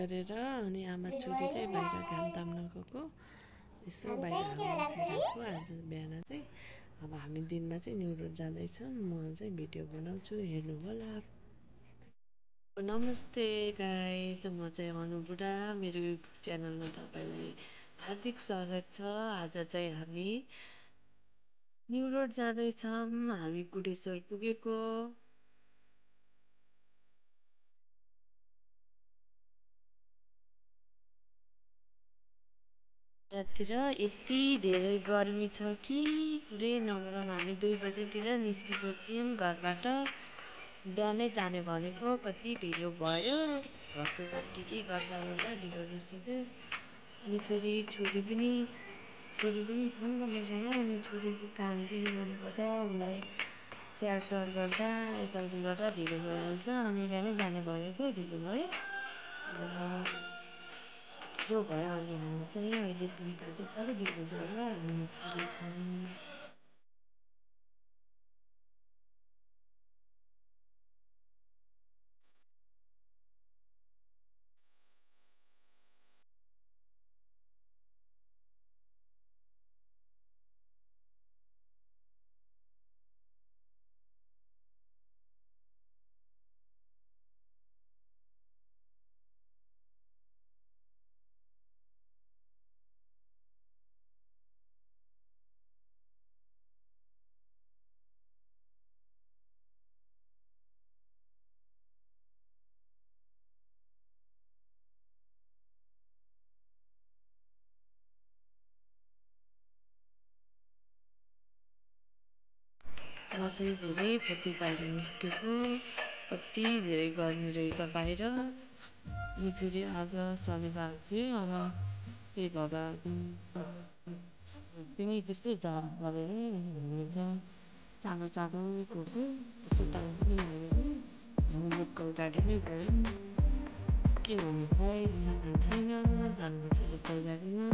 गरेर अनि आमा छोरी चाहिँ बाहिर घाम ताप्न गएको। यसो बाहिर हावा खाइरहेको आज बिहान चाहिँ। अब हामी दिनमा चाहिँ न्यु रोड जाँदैछौँ। म चाहिँ भिडियो बनाउँछु, हेर्नु होला। नमस्ते गाइस, म चाहिँ अनु बुढा। मेरो युट्युब च्यानलमा तपाईँलाई हार्दिक स्वागत छ। आज चाहिँ हामी न्यु रोड जाँदैछौँ। हामी बुढेश्वर पुगेको। यतातिर यति धेरै गर्मी छ कि पुरै नगरौँ। हामी 2 बजेतिर निस्केको थियौँ घरबाट। बिहानै जाने भनेको, कति ढिलो भयो। घरको के गर्दा ढिलो निस्केको। अनि फेरि छोरी पनि छ मसँग। अनि छोरीको काम पनि गर्नुपर्छ। उसलाई स्याहार गर्दा यताउति गर्दा ढिलो भइहाल्छ। अनि बिहानै जाने भनेको ढिलो भयो। त्यो भयो। अनि हामी चाहिँ अहिले 2:30 साह्रै ढिलो भयो हामी पुगेछौँ। म चाहिँ धेरै पछि बाहिर निस्केको। कति धेरै गर्मी रहेछ बाहिर। अनि फेरि आज शनिबार थियो। अब के भगवान् पनि त्यस्तै जाम परेर हिँड्छ। चाँडो चाँडो गएको। त्यसै टाइम पनि लागेको। हामी लोकल गाडीमै गयौँ। के भन्नु खै साधन छैन, जानुपर्छ लोकल गाडीमा।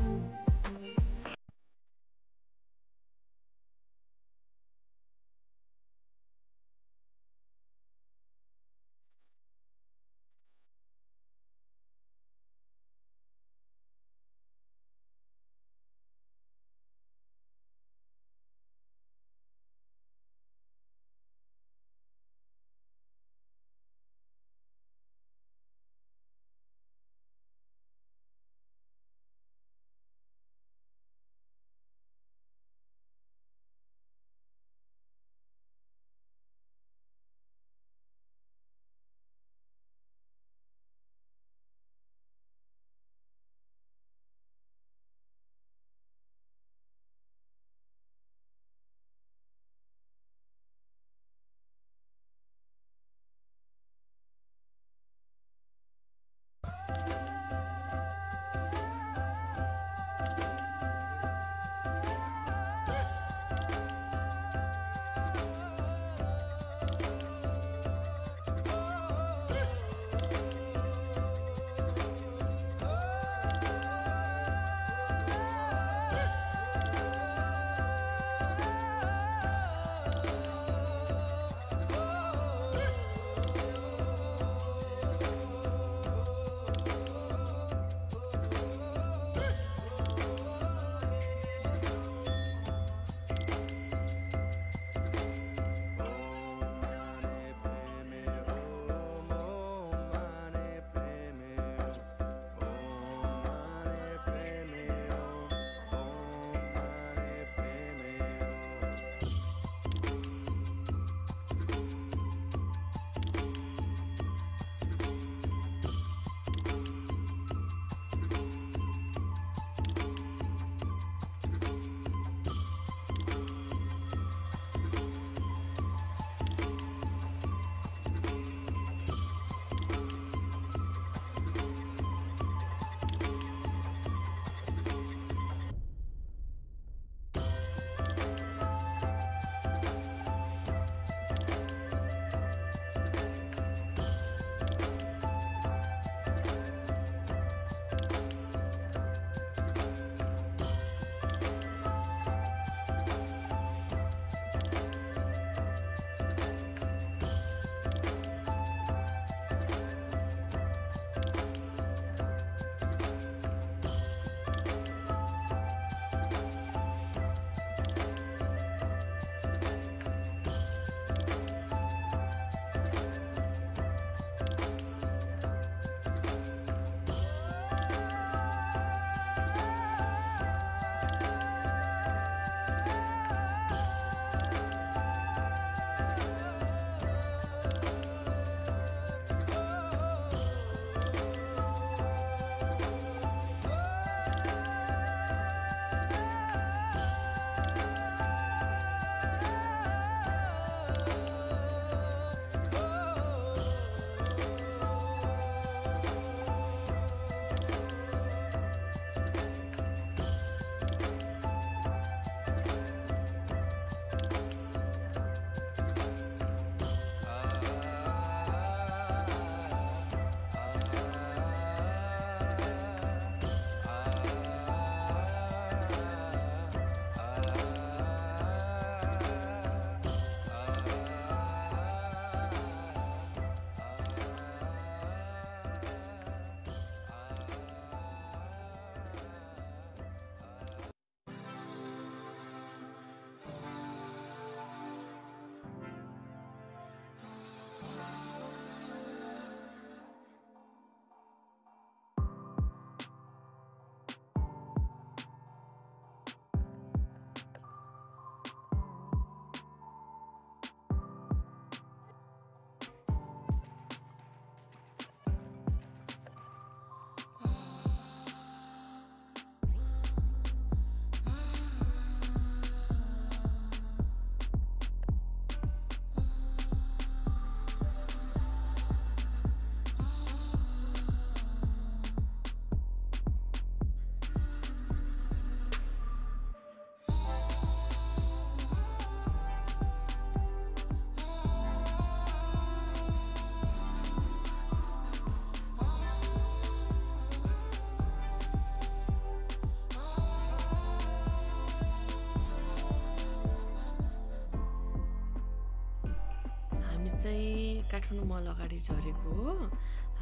चाहिँ काठमाडौँ मल अगाडि झरेको हो।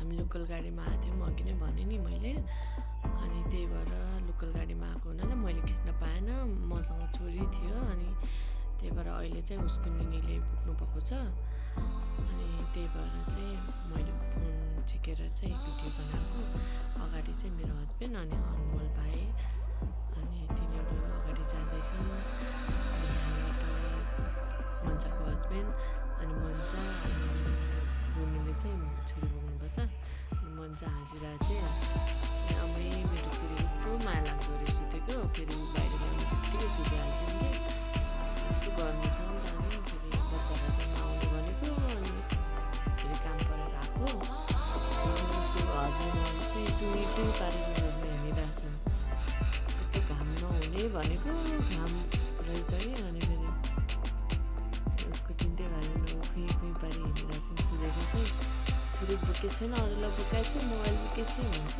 हामी लोकल गाडीमा आएको थियौँ, अघि नै भने नि मैले। अनि त्यही भएर लोकल गाडीमा आएको हुनाले मैले खिच्न पाएन, मसँग छोरी थियो। अनि त्यही भएर अहिले चाहिँ उसको निनीले पुग्नु भएको छ। अनि त्यही भएर चाहिँ मैले फोन झिकेर चाहिँ भिडियो बनाएको। अगाडि चाहिँ मेरो हस्बेन्ड अनि अनमोल भाइ, अनि तिनीहरू अगाडि जाँदैछन्। अनि यहाँबाट मन्जाको हस्बेन्ड अनि मन्जा अनि बुनुले चाहिँ छोरी बोक्नुपर्छ। अनि मन्जा हाँसिरा चाहिँ आमै मेरो छोरी कस्तो माया लाग्दो रहेछ सुतेको, फेरि बाहिर जानु बित्तिकै सुतिहाल्छौँ कि यस्तो गर्नु छ नि त। अनि फेरि बच्चालाई पनि आउनु भनेको, अनि फेरि काम गरेर आएको। उसको हस्बेन्ड चाहिँ टुई पारेर हेरिरहेछ। कस्तो घाम नहुने भनेको घाम रहेछ कि। अनि फेरि उसको तिनटै भाइहरू खुइ पारी हिँडिरहेछन्। सुरेको चाहिँ छोरी बोकेको छैन, अरूलाई बोकाएको छ, मोबाइल बोकेको छ भन्छ।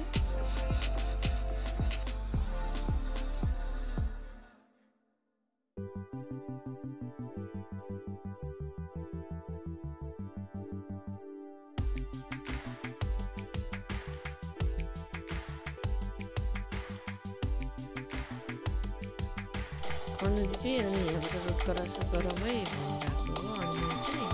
अनु दिदी अनि यहाँबाट रोड क्रस गरौँ है भनिरहेको हो अनु चाहिँ।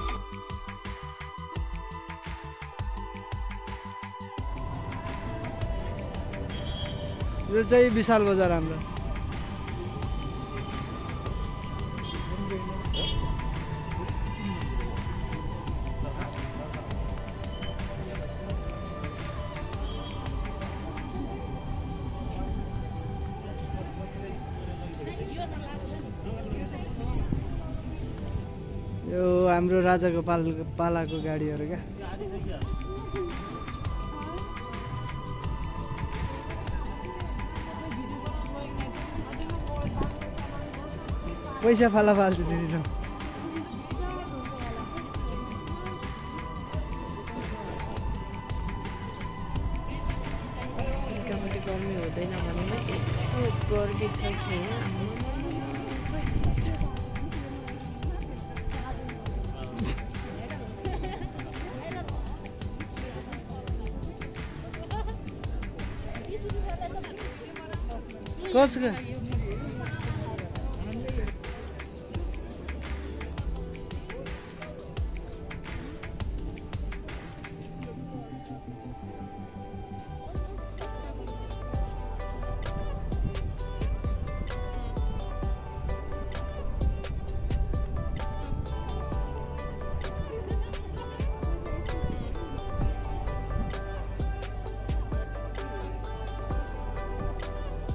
यो चाहिँ विशाल बजार हाम्रो। यो हाम्रो राजाको पालाको गाडीहरू क्या। पैसा फाला फाल्छ दिदीसँग। मोटामोटी गर्मी हुँदैन भने यस्तो गर्मी छ कि कसको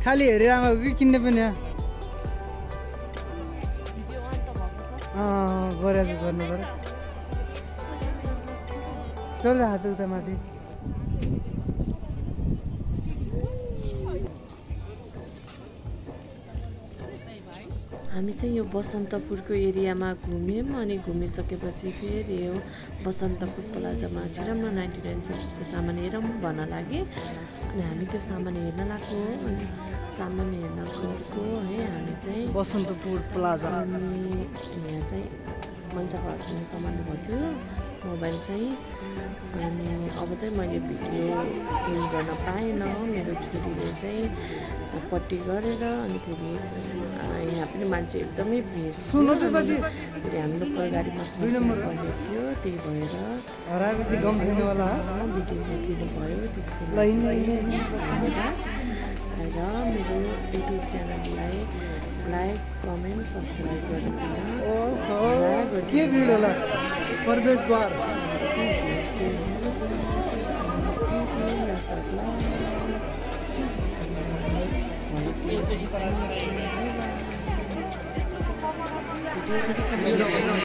खाली हेरेर आमा कि किन्ने पनि गरेर गर्नु पर्यो। चल हात उता माथि। हामी चाहिँ यो बसन्तपुरको एरियामा घुम्यौँ। अनि घुमिसकेपछि फेरि यो बसन्तपुर प्लाजामा चाहिँ राम्रो 99 सेन्टको सामान हेरौँ भन्न लागे। अनि हामी त्यो सामान हेर्न लाग्यो। अनि सामान हेर्न गएको है हामी चाहिँ बसन्तपुर प्लाजा। अनि यहाँ चाहिँ मान्छेको हातमा सामान भयो मोबाइल चाहिँ। अनि अब चाहिँ मैले भिडियो युज गर्न पाएन। मेरो छोरीले चाहिँ पट्टी गरेर अनि फेरि यहाँ पनि मान्छे एकदमै भिड थियो। फेरि हामी लोकल गाडीमा गएको थियो, त्यही भएर भिडियो दिनु भयो। त्यसको धन्यवाद। र मेरो युट्युब च्यानललाई लाइक कमेन्ट सब्सक्राइब गरिदिनु। के भिड होला प्रवेशद्वार।